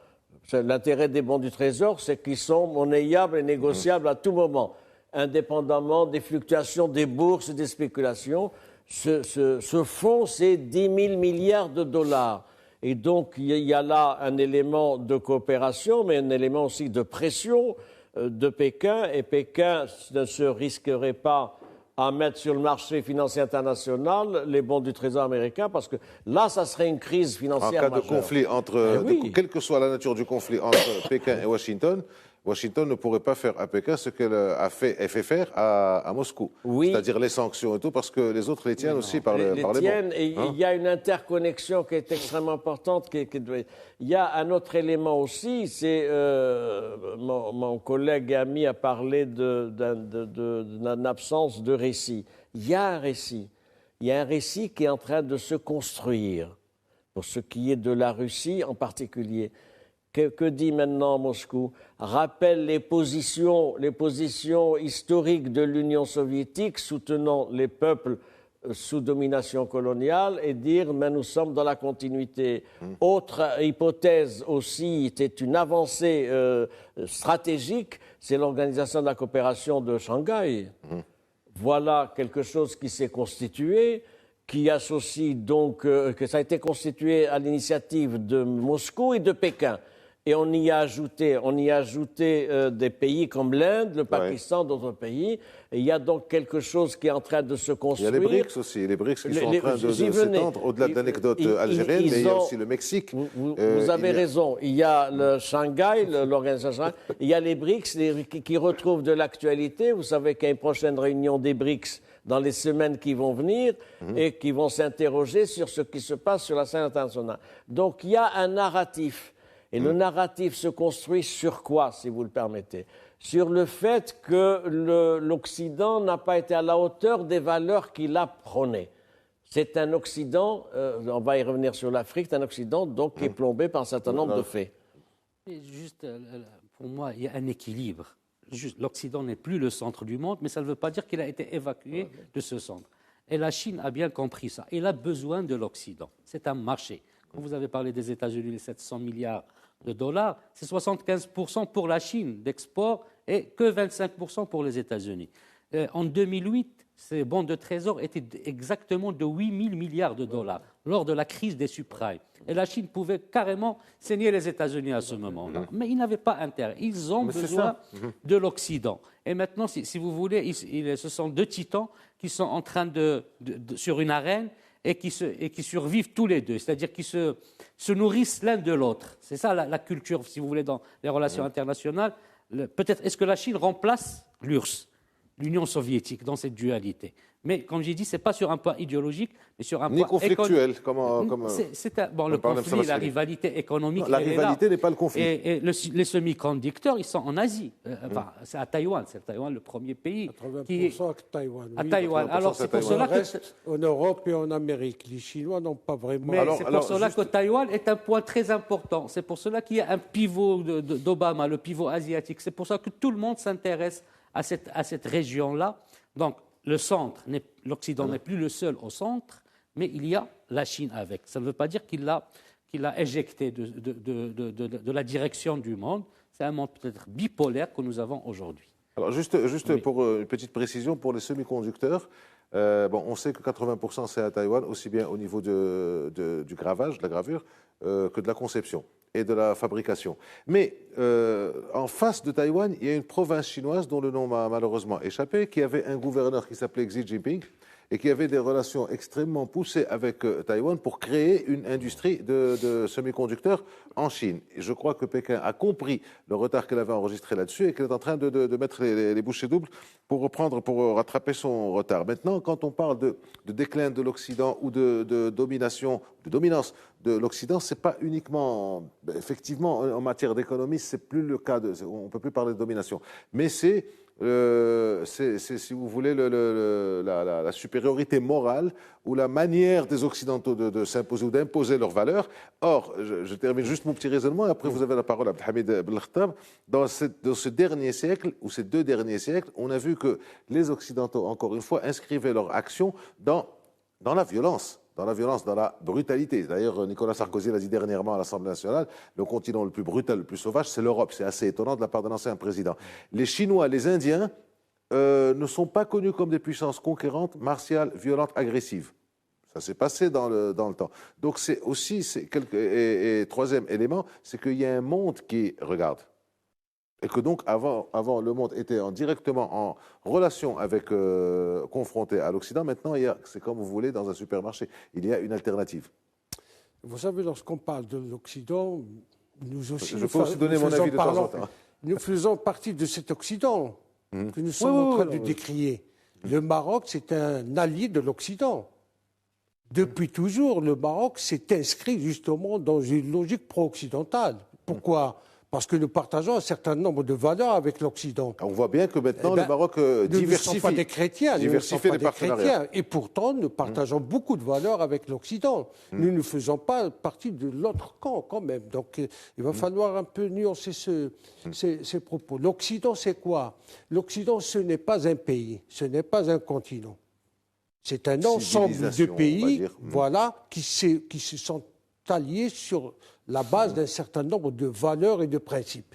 L'intérêt des bons du Trésor, c'est qu'ils sont monnayables et négociables à tout moment, indépendamment des fluctuations des bourses et des spéculations. Ce fonds, c'est 10 000 milliards de dollars. Et donc, il y a là un élément de coopération, mais un élément aussi de pression de Pékin. Et Pékin ne se risquerait pas à mettre sur le marché financier international les bons du Trésor américain, parce que là, ça serait une crise financière En cas majeure. de conflit quelle que soit la nature du conflit entre Pékin et Washington, Washington ne pourrait pas faire à Pékin ce qu'elle a fait faire à Moscou. Oui. C'est-à-dire les sanctions et tout, parce que les autres les tiennent aussi par les bons. Et il y a une interconnexion qui est extrêmement importante. Il y a un autre élément aussi, c'est mon collègue et ami a parlé d'une absence de récit. Il y a un récit. Il y a un récit qui est en train de se construire, pour ce qui est de la Russie en particulier. Que dit maintenant Moscou? Rappelle les positions historiques de l'Union soviétique soutenant les peuples sous domination coloniale et dire mais nous sommes dans la continuité. Autre hypothèse aussi, était une avancée stratégique, c'est l'Organisation de la coopération de Shanghai. Voilà quelque chose qui s'est constitué, qui associe donc, que ça a été constitué à l'initiative de Moscou et de Pékin. Et on y a ajouté des pays comme l'Inde, le Pakistan, d'autres pays. Et il y a donc quelque chose qui est en train de se construire. Il y a les BRICS aussi, les BRICS qui sont en train de s'étendre, au-delà de l'anecdote algérienne, mais il y a aussi le Mexique. Vous avez raison, il y a le Shanghai, l'organisation Shanghai, il y a les BRICS qui retrouvent de l'actualité. Vous savez qu'il y a une prochaine réunion des BRICS dans les semaines qui vont venir et qui vont s'interroger sur ce qui se passe sur la scène internationale. Donc il y a un narratif. Et le narratif se construit sur quoi, si vous le permettez? Sur le fait que l'Occident n'a pas été à la hauteur des valeurs qu'il a prônées. C'est un Occident, on va y revenir sur l'Afrique, c'est un Occident donc qui est plombé par un certain nombre de faits. Juste, pour moi, il y a un équilibre. L'Occident n'est plus le centre du monde, mais ça ne veut pas dire qu'il a été évacué de ce centre. Et la Chine a bien compris ça. Elle a besoin de l'Occident. C'est un marché. Quand vous avez parlé des États-Unis, les 700 milliards de dollars, c'est 75% pour la Chine d'export et que 25% pour les États-Unis. En 2008, ces bons de trésor étaient exactement de 8 000 milliards de dollars lors de la crise des subprimes. Et la Chine pouvait carrément saigner les États-Unis à ce moment-là. Mais ils n'avaient pas intérêt. Ils ont besoin de l'Occident. Et maintenant, si vous voulez, ce sont deux titans qui sont en train sur une arène et qui survivent tous les deux, c'est-à-dire qui se nourrissent l'un de l'autre. C'est ça la culture, si vous voulez, dans les relations internationales. Peut-être, est-ce que la Chine remplace l'URSS, l'Union soviétique, dans cette dualité? Mais, comme j'ai dit, ce n'est pas sur un point idéologique, mais sur un point conflictuel, le conflit, la rivalité économique. Non, la rivalité n'est pas le conflit. Et les semi-conducteurs, ils sont en Asie. C'est à Taïwan. C'est Taïwan le premier pays. 80% à Taïwan. À Taïwan. Alors, c'est pour cela que. En Europe et en Amérique. Les Chinois n'ont pas vraiment. Mais c'est pour cela que Taïwan est un point très important. C'est pour cela qu'il y a un pivot d'Obama, le pivot asiatique. C'est pour ça que tout le monde s'intéresse à cette région-là. Donc, l'Occident n'est plus le seul au centre, mais il y a la Chine avec. Ça ne veut pas dire qu'il l'a éjecté de la direction du monde. C'est un monde peut-être bipolaire que nous avons aujourd'hui. Alors juste Oui. pour une petite précision, pour les semi-conducteurs, on sait que 80% c'est à Taïwan, aussi bien au niveau du gravage, de la gravure, que de la conception et de la fabrication. Mais en face de Taïwan, il y a une province chinoise dont le nom m'a malheureusement échappé, qui avait un gouverneur qui s'appelait Xi Jinping et qui avait des relations extrêmement poussées avec Taïwan pour créer une industrie de semi-conducteurs en Chine. Et je crois que Pékin a compris le retard qu'elle avait enregistré là-dessus et qu'elle est en train de mettre les bouchées doubles pour rattraper son retard. Maintenant, quand on parle de déclin de l'Occident ou de dominance de l'Occident, c'est pas uniquement, effectivement, en matière d'économie, c'est plus le cas on peut plus parler de domination, mais c'est si vous voulez, la supériorité morale ou la manière des Occidentaux de s'imposer ou d'imposer leurs valeurs. Or, je termine juste mon petit raisonnement et après vous avez la parole à Abdelhamid Ben Khattab. Dans ce dernier siècle, ou ces 2 derniers siècles, on a vu que les Occidentaux, encore une fois, inscrivaient leur action dans la violence. Dans la brutalité. D'ailleurs, Nicolas Sarkozy l'a dit dernièrement à l'Assemblée nationale, le continent le plus brutal, le plus sauvage, c'est l'Europe. C'est assez étonnant de la part de l'ancien président. Les Chinois, les Indiens ne sont pas connus comme des puissances conquérantes, martiales, violentes, agressives. Ça s'est passé dans le temps. Donc c'est aussi, et troisième élément, c'est qu'il y a un monde qui regarde. Et que donc, avant le monde était directement en relation avec, confronté à l'Occident. Maintenant, c'est comme vous voulez dans un supermarché. Il y a une alternative. Vous savez, lorsqu'on parle de l'Occident, nous aussi... Je peux aussi donner mon avis de temps en temps. Nous faisons partie de cet Occident que nous sommes en train de décrier. Le Maroc, c'est un allié de l'Occident. Depuis toujours, le Maroc s'est inscrit justement dans une logique pro-occidentale. Pourquoi ? Parce que nous partageons un certain nombre de valeurs avec l'Occident. On voit bien que maintenant, le Maroc diversifie. Nous ne sommes pas des chrétiens. Diversifie les partenariats. Et pourtant, nous partageons beaucoup de valeurs avec l'Occident. Nous ne faisons pas partie de l'autre camp, quand même. Donc, il va falloir un peu nuancer ces propos. L'Occident, c'est quoi? L'Occident, ce n'est pas un pays. Ce n'est pas un continent. C'est un ensemble de pays, voilà, qui se sont alliés sur la base d'un certain nombre de valeurs et de principes.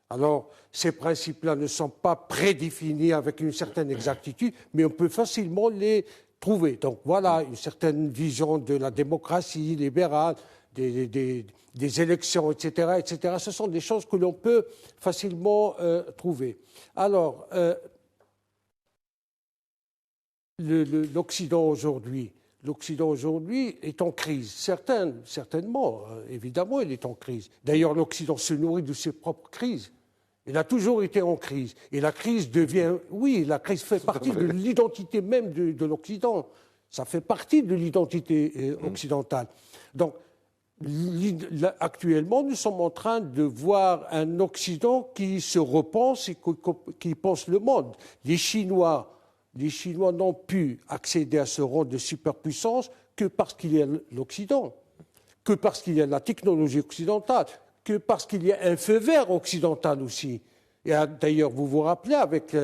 Alors, ces principes-là ne sont pas prédéfinis avec une certaine exactitude, mais on peut facilement les trouver. Donc voilà, une certaine vision de la démocratie libérale, des élections, etc., etc. Ce sont des choses que l'on peut facilement trouver. Alors, l'Occident aujourd'hui est en crise. Certainement, évidemment, il est en crise. D'ailleurs, l'Occident se nourrit de ses propres crises. Il a toujours été en crise. Et la crise la crise fait partie de l'identité même de l'Occident. Ça fait partie de l'identité occidentale. Donc, actuellement, nous sommes en train de voir un Occident qui se repense et qui pense le monde. Les Chinois n'ont pu accéder à ce rang de superpuissance que parce qu'il y a l'Occident, que parce qu'il y a la technologie occidentale, que parce qu'il y a un feu vert occidental aussi. Et d'ailleurs, vous vous rappelez avec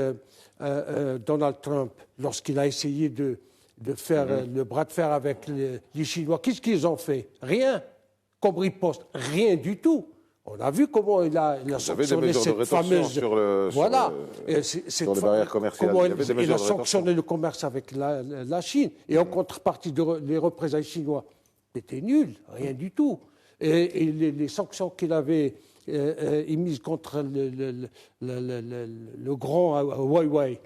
Donald Trump, lorsqu'il a essayé de faire le bras de fer avec les Chinois, qu'est-ce qu'ils ont fait? Rien. Comme riposte, rien du tout. On a vu comment il a sanctionné cette fameuse... sur les barrières commerciales. Comment il a sanctionné le commerce avec la Chine. Et en contrepartie des représailles chinois, c'était nul, rien du tout. Et les sanctions qu'il avait émises contre le grand Huawei.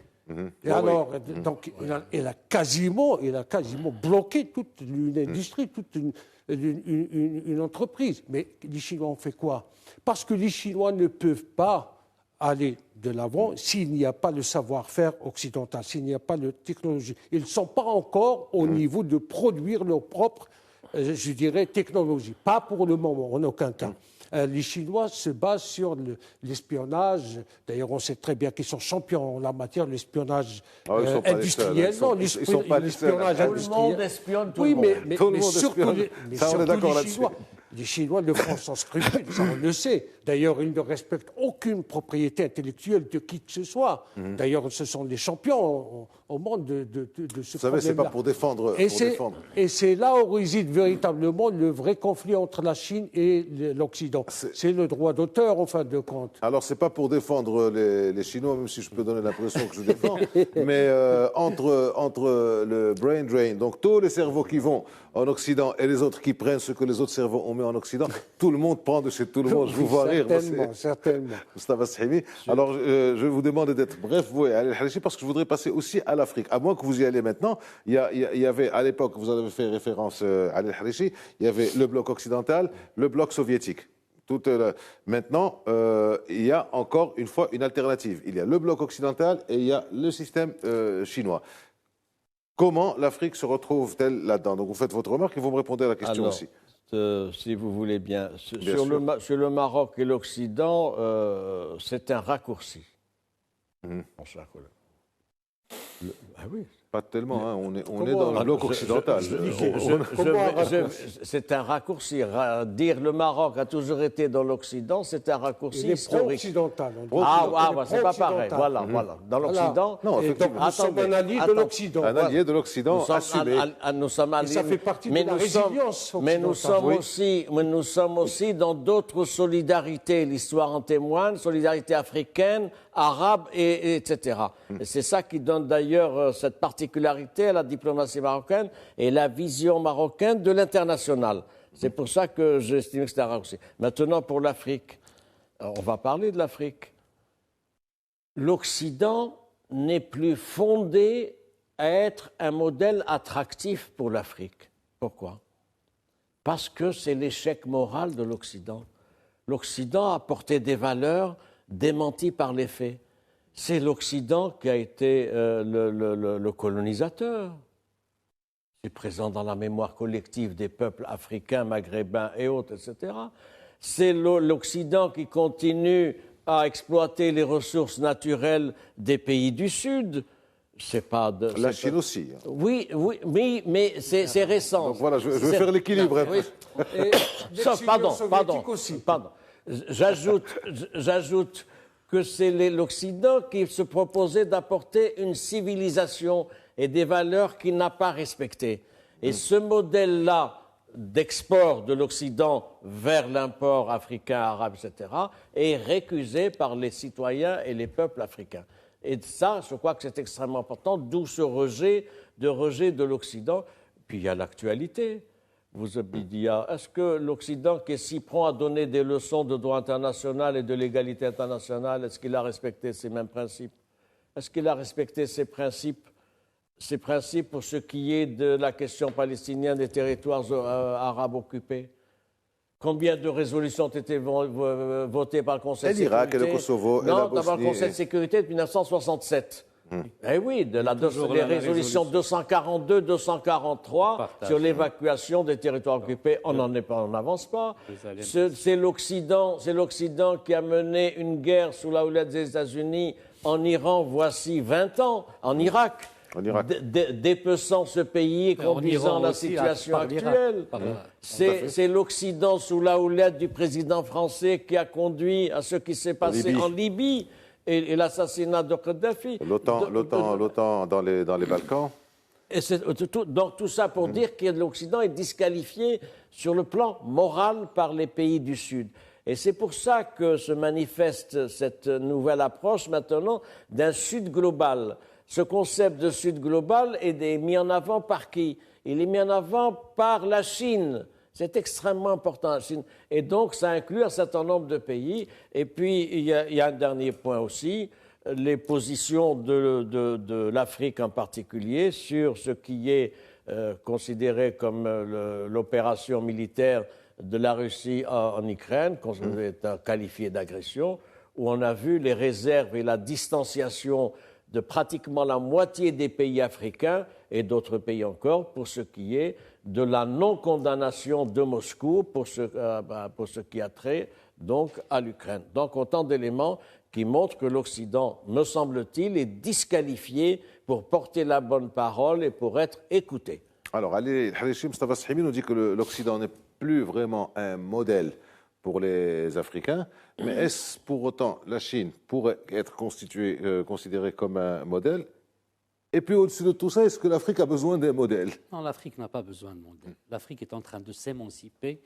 Et alors, donc, il a quasiment bloqué toute une industrie, toute une entreprise. Mais les Chinois ont fait quoi? Parce que les Chinois ne peuvent pas aller de l'avant s'il n'y a pas le savoir-faire occidental, s'il n'y a pas de technologie. Ils ne sont pas encore au niveau de produire leur propre, je dirais, technologie. Pas pour le moment, en aucun cas. Les Chinois se basent sur l'espionnage. D'ailleurs, on sait très bien qu'ils sont champions en la matière de l'espionnage industriel. Non, ils sont pas les seuls. L'espionnage industriel. Tout le monde espionne tout le monde. Tout le monde espionne. Ça, on est d'accord là-dessus. Les Chinois le font sans scrupule, ça on le sait. D'ailleurs, ils ne respectent aucune propriété intellectuelle de qui que ce soit. D'ailleurs, ce sont les champions au monde de ce Vous savez, c'est pas problème-là. pour défendre. Et c'est là où réside véritablement le vrai conflit entre la Chine et l'Occident. C'est le droit d'auteur, en fin de compte. Alors, c'est pas pour défendre les Chinois, même si je peux donner l'impression que je défends, mais entre le brain drain, donc tous les cerveaux qui vont en Occident et les autres qui prennent ce que les autres cerveaux ont mis en Occident, tout le monde prend de chez tout le monde. Je vous vois rire. Certainement. Mustafa Sahimi. Alors, je vous demande d'être bref, vous et Ali El-Harichi, parce que je voudrais passer aussi à l'Afrique. À moins que vous y allez maintenant, il y avait, à l'époque, vous avez fait référence à Ali El-Harichi, il y avait le bloc occidental, le bloc soviétique. Maintenant, il y a encore une fois une alternative. Il y a le bloc occidental et il y a le système chinois. Comment l'Afrique se retrouve-t-elle là-dedans? Donc vous faites votre remarque et vous me répondez à la question aussi. Si vous voulez bien. Bien sûr. Sur le Maroc et l'Occident, c'est un raccourci. Mon cher collègue. Ah oui. Pas tellement, hein. On est dans le bloc occidental. C'est un raccourci. Dire le Maroc a toujours été dans l'Occident, c'est un raccourci Il est historique. pro-occidental. C'est pas pareil. Voilà. Dans l'Occident. Non, Et donc nous sommes un allié de l'Occident. Un allié de l'Occident assumé. Nous sommes alliés. Et ça fait partie de la résilience mais nous occidentale. nous sommes aussi dans d'autres solidarités. L'histoire en témoigne, solidarité africaine, arabe, etc. Et c'est ça qui donne d'ailleurs cette particularité à la diplomatie marocaine et la vision marocaine de l'international. C'est pour ça que j'estime que c'est un raccourci. Maintenant, pour l'Afrique, on va parler de l'Afrique. L'Occident n'est plus fondé à être un modèle attractif pour l'Afrique. Pourquoi? Parce que c'est l'échec moral de l'Occident. L'Occident a porté des valeurs démenties par les faits. C'est l'Occident qui a été le colonisateur. C'est présent dans la mémoire collective des peuples africains, maghrébins et autres, etc. C'est l'Occident qui continue à exploiter les ressources naturelles des pays du Sud. C'est pas de, La Chine aussi. Oui, mais c'est récent. Donc voilà, je vais faire l'équilibre. Oui. Pardon. J'ajoute que c'est l'Occident qui se proposait d'apporter une civilisation et des valeurs qu'il n'a pas respectées. Et ce modèle-là d'export de l'Occident vers l'import africain, arabe, etc., est récusé par les citoyens et les peuples africains. Et ça, je crois que c'est extrêmement important, d'où ce rejet de l'Occident. Puis il y a l'actualité. Est-ce que l'Occident, qui est si prompt à donner des leçons de droit international et de l'égalité internationale, est-ce qu'il a respecté ces mêmes principes? Est-ce qu'il a respecté ces principes pour ce qui est de la question palestinienne des territoires arabes occupés? Combien de résolutions ont été votées par le Conseil de sécurité? L'Irak et le Kosovo et la Bosnie. Non, par le Conseil de sécurité de 1967. Eh oui, les résolutions 242, 243 sur l'évacuation des territoires occupés, on n'avance pas. C'est l'Occident qui a mené une guerre sous la houlette des États-Unis en Iran, voici 20 ans, en Irak. Dépeçant ce pays et conduisant la situation actuelle. C'est l'Occident sous la houlette du président français qui a conduit à ce qui s'est passé en Libye et l'assassinat de Kadhafi. L'OTAN dans les Balkans. Donc tout ça pour dire que l'Occident est disqualifié sur le plan moral par les pays du Sud. Et c'est pour ça que se manifeste cette nouvelle approche maintenant d'un Sud global. Ce concept de Sud global est mis en avant par qui? Il est mis en avant par la Chine. C'est extrêmement important, la Chine. Et donc, ça inclut un certain nombre de pays. Et puis, il y a un dernier point aussi, les positions de l'Afrique en particulier sur ce qui est considéré comme l'opération militaire de la Russie en Ukraine, qu'on est qualifié d'agression, où on a vu les réserves et la distanciation de pratiquement la moitié des pays africains et d'autres pays encore pour ce qui est de la non-condamnation de Moscou pour ce qui a trait donc à l'Ukraine. Donc autant d'éléments qui montrent que l'Occident, me semble-t-il, est disqualifié pour porter la bonne parole et pour être écouté. Alors, Ali El-Harichi, Mustafa Sahimi nous dit que l'Occident n'est plus vraiment un modèle pour les Africains. Mais est-ce pour autant la Chine pourrait être considérée comme un modèle? Et puis au-dessus de tout ça, est-ce que l'Afrique a besoin d'un modèle? Non, l'Afrique n'a pas besoin de modèle. L'Afrique est en train de s'émanciper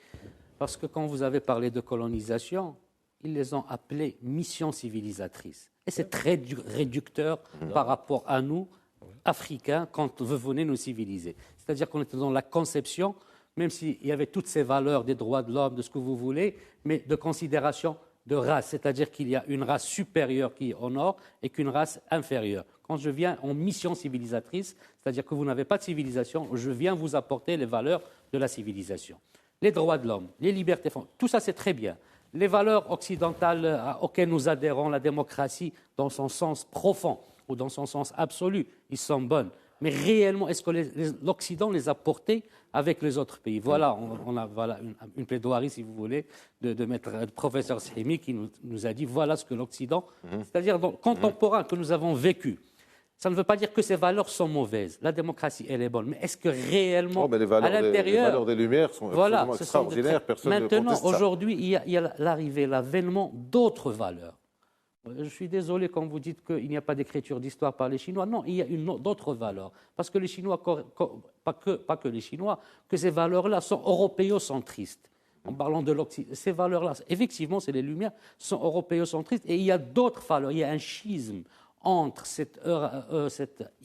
parce que quand vous avez parlé de colonisation, ils les ont appelés missions civilisatrices. Et c'est très réducteur par rapport à nous, Africains, quand vous venez nous civiliser. C'est-à-dire qu'on était dans la conception, même s'il y avait toutes ces valeurs des droits de l'homme, de ce que vous voulez, mais de considération de race. C'est-à-dire qu'il y a une race supérieure qui est au nord et qu'une race inférieure. Quand je viens en mission civilisatrice, c'est-à-dire que vous n'avez pas de civilisation, je viens vous apporter les valeurs de la civilisation. Les droits de l'homme, les libertés, tout ça c'est très bien. Les valeurs occidentales auxquelles nous adhérons, la démocratie dans son sens profond ou dans son sens absolu, ils sont bonnes. Mais réellement, est-ce que l'Occident les a portées avec les autres pays? Voilà, on a une plaidoirie, si vous voulez, de maître professeur Sahimi qui nous a dit voilà ce que l'Occident, c'est-à-dire contemporain que nous avons vécu. Ça ne veut pas dire que ces valeurs sont mauvaises. La démocratie, elle est bonne. Mais est-ce que réellement, à l'intérieur... Les valeurs des Lumières sont absolument extraordinaires. Maintenant, aujourd'hui, il y a l'arrivée, l'avènement d'autres valeurs. Je suis désolé quand vous dites qu'il n'y a pas d'écriture d'histoire par les Chinois. Non, il y a d'autres valeurs. Parce que les Chinois, pas que les Chinois, que ces valeurs-là sont européocentristes. En parlant de l'Occident, ces valeurs-là, effectivement, c'est les Lumières, sont européocentristes. Et il y a d'autres valeurs. Il y a un schisme entre cette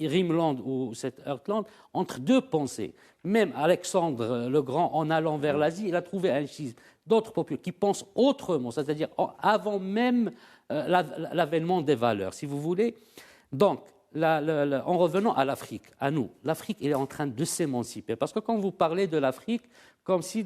Rimland ou cette Heartland, entre deux pensées. Même Alexandre le Grand, en allant vers l'Asie, il a trouvé un schisme. D'autres populations qui pensent autrement, c'est-à-dire avant même l'avènement des valeurs, si vous voulez. Donc, en revenant à l'Afrique, à nous, l'Afrique elle est en train de s'émanciper. Parce que quand vous parlez de l'Afrique, comme si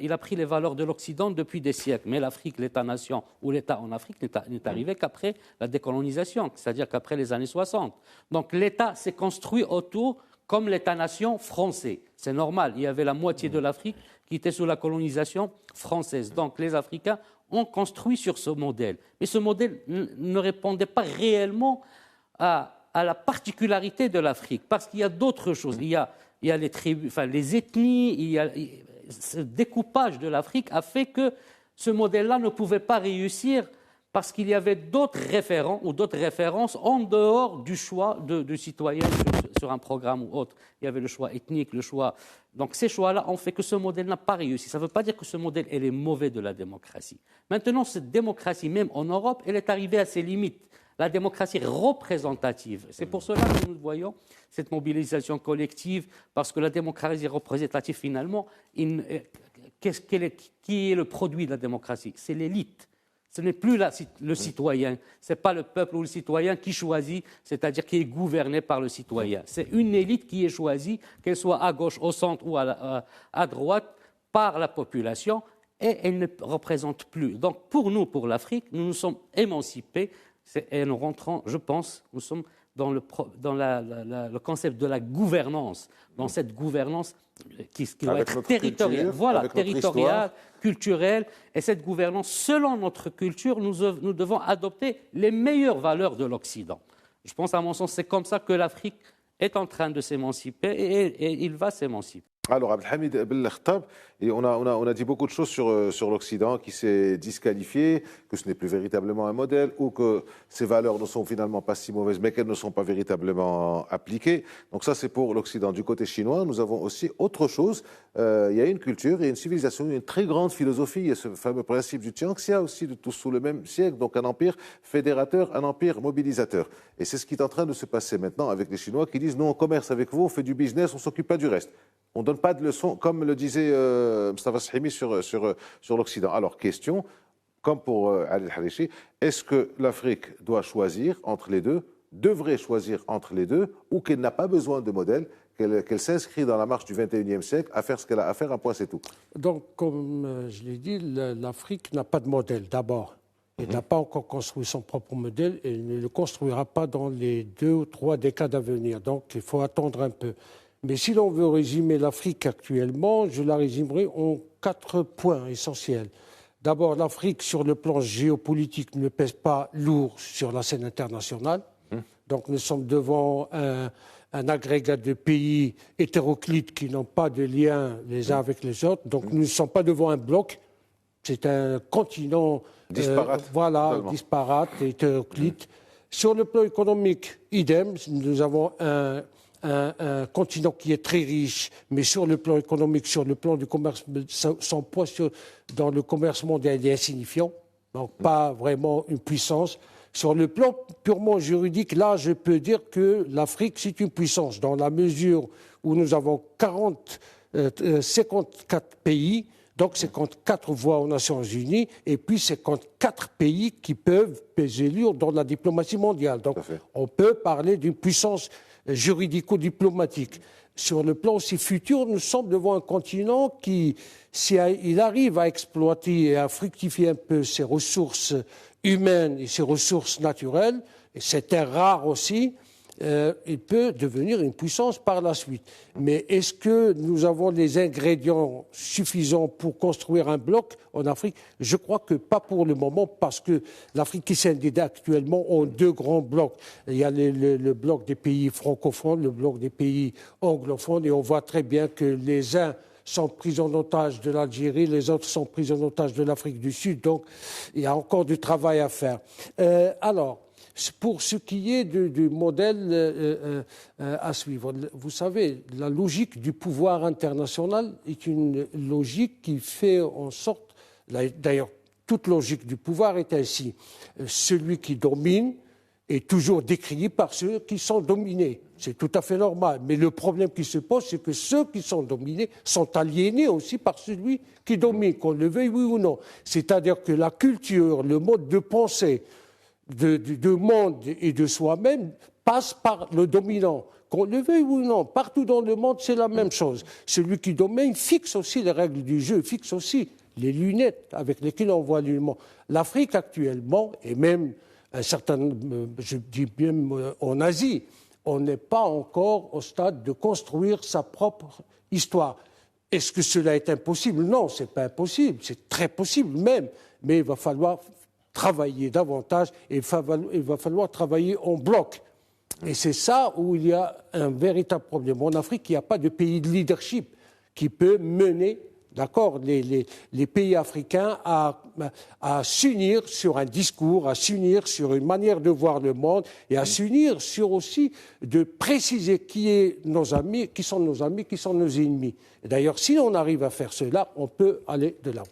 il a pris les valeurs de l'Occident depuis des siècles. Mais l'Afrique, l'État-nation ou l'État en Afrique n'est arrivé qu'après la décolonisation, c'est-à-dire qu'après les années 60. Donc l'État s'est construit autour comme l'État-nation français. C'est normal, il y avait la moitié de l'Afrique qui était sous la colonisation française. Donc les Africains ont construit sur ce modèle. Mais ce modèle ne répondait pas réellement à la particularité de l'Afrique, parce qu'il y a d'autres choses. Il y a les tribus, les ethnies, ce découpage de l'Afrique a fait que ce modèle-là ne pouvait pas réussir parce qu'il y avait d'autres référents ou d'autres références en dehors du choix de citoyens sur un programme ou autre. Il y avait le choix ethnique, le choix... Donc ces choix-là ont fait que ce modèle n'a pas réussi. Ça ne veut pas dire que ce modèle est mauvais de la démocratie. Maintenant, cette démocratie, même en Europe, elle est arrivée à ses limites. La démocratie représentative. C'est pour cela que nous voyons cette mobilisation collective, parce que la démocratie représentative, finalement, qui est le produit de la démocratie? C'est l'élite. Ce n'est plus le citoyen. Ce n'est pas le peuple ou le citoyen qui choisit, c'est-à-dire qui est gouverné par le citoyen. C'est une élite qui est choisie, qu'elle soit à gauche, au centre ou à droite, par la population, et elle ne représente plus. Donc pour nous, pour l'Afrique, nous nous sommes émancipés. Et nous rentrons, je pense, nous sommes dans le concept de la gouvernance, dans cette gouvernance qui doit être territoriale, territoriale, culturelle. Et cette gouvernance, selon notre culture, nous devons adopter les meilleures valeurs de l'Occident. Je pense, à mon sens, c'est comme ça que l'Afrique est en train de s'émanciper et il va s'émanciper. Alors, Abdelhamid Belkhtab, on a dit beaucoup de choses sur l'Occident qui s'est disqualifié, que ce n'est plus véritablement un modèle ou que ces valeurs ne sont finalement pas si mauvaises, mais qu'elles ne sont pas véritablement appliquées. Donc ça, c'est pour l'Occident. Du côté chinois, nous avons aussi autre chose. Il y a une culture, il y a une civilisation, une très grande philosophie. Il y a ce fameux principe du Tianxia aussi, de tous sous le même siècle. Donc un empire fédérateur, un empire mobilisateur. Et c'est ce qui est en train de se passer maintenant avec les Chinois qui disent « Nous, on commerce avec vous, on fait du business, on ne s'occupe pas du reste ». On ne donne pas de leçons, comme le disait Mustafa Sahimi sur l'Occident. Alors, question, comme pour Ali El-Harichi, est-ce que l'Afrique doit choisir entre les deux, devrait choisir entre les deux, ou qu'elle n'a pas besoin de modèle, qu'elle s'inscrit dans la marche du XXIe siècle à faire ce qu'elle a à faire, un point c'est tout? Donc, comme je l'ai dit, l'Afrique n'a pas de modèle, d'abord. Elle n'a pas encore construit son propre modèle et ne le construira pas dans les 2 ou 3 décades à venir. Donc, il faut attendre un peu. Mais si l'on veut résumer l'Afrique actuellement, je la résumerai en 4 points essentiels. D'abord, l'Afrique, sur le plan géopolitique, ne pèse pas lourd sur la scène internationale. Donc nous sommes devant un agrégat de pays hétéroclites qui n'ont pas de lien les uns avec les autres. Donc nous ne sommes pas devant un bloc. C'est un continent disparate, disparate, hétéroclite. Sur le plan économique, idem, nous avons un continent qui est très riche, mais sur le plan économique, sur le plan du commerce, son poids dans le commerce mondial est insignifiant, donc pas vraiment une puissance. Sur le plan purement juridique, là, je peux dire que l'Afrique, c'est une puissance, dans la mesure où nous avons 54 pays, donc 54 voix aux Nations Unies, et puis 54 pays qui peuvent peser lourd dans la diplomatie mondiale. Donc on peut parler d'une puissance juridico-diplomatique. Sur le plan aussi futur, nous sommes devant un continent qui, s'il arrive à exploiter et à fructifier un peu ses ressources humaines et ses ressources naturelles, et c'est terres rares aussi, il peut devenir une puissance par la suite. Mais est-ce que nous avons les ingrédients suffisants pour construire un bloc en Afrique? Je crois que pas pour le moment, parce que l'Afrique qui s'indique actuellement ont deux grands blocs. Il y a le bloc des pays francophones, le bloc des pays anglophones, et on voit très bien que les uns sont pris en otage de l'Algérie, les autres sont pris en otage de l'Afrique du Sud. Donc, il y a encore du travail à faire. Alors, pour ce qui est du modèle à suivre, vous savez, la logique du pouvoir international est une logique qui fait en sorte, d'ailleurs, toute logique du pouvoir est ainsi. Celui qui domine est toujours décrié par ceux qui sont dominés. C'est tout à fait normal. Mais le problème qui se pose, c'est que ceux qui sont dominés sont aliénés aussi par celui qui domine, qu'on le veuille oui ou non. C'est-à-dire que la culture, le mode de pensée, de monde et de soi-même passe par le dominant. Qu'on le veuille ou non, partout dans le monde, c'est la même chose. Celui qui domine fixe aussi les règles du jeu, fixe aussi les lunettes avec lesquelles on voit le monde. L'Afrique actuellement, et même un certain, je dis bien en Asie, on n'est pas encore au stade de construire sa propre histoire. Est-ce que cela est impossible? Non, ce n'est pas impossible, c'est très possible même, mais il va falloir travailler davantage et il va falloir travailler en bloc. Et c'est ça où il y a un véritable problème. En Afrique, il n'y a pas de pays de leadership qui peut mener, d'accord, les pays africains à s'unir sur un discours, à s'unir sur une manière de voir le monde et à s'unir sur aussi de préciser qui sont nos amis, qui sont nos ennemis. Et d'ailleurs, si on arrive à faire cela, on peut aller de l'avant.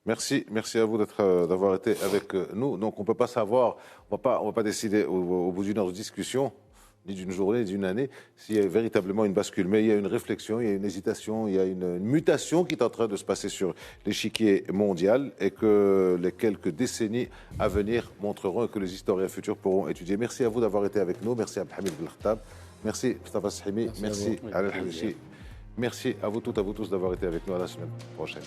Merci à vous d'avoir été avec nous. Donc on ne peut pas savoir, on va pas décider au bout d'une heure de discussion, ni d'une journée, ni d'une année, s'il y a véritablement une bascule. Mais il y a une réflexion, il y a une hésitation, il y a une mutation qui est en train de se passer sur l'échiquier mondial et que les quelques décennies à venir montreront et que les historiens futurs pourront étudier. Merci à vous d'avoir été avec nous. Merci à Abdelhamid Belkhatab. Merci Mustafa Sahimi. Merci à Al Habshi. Merci à vous toutes, à vous tous d'avoir été avec nous. À la semaine prochaine.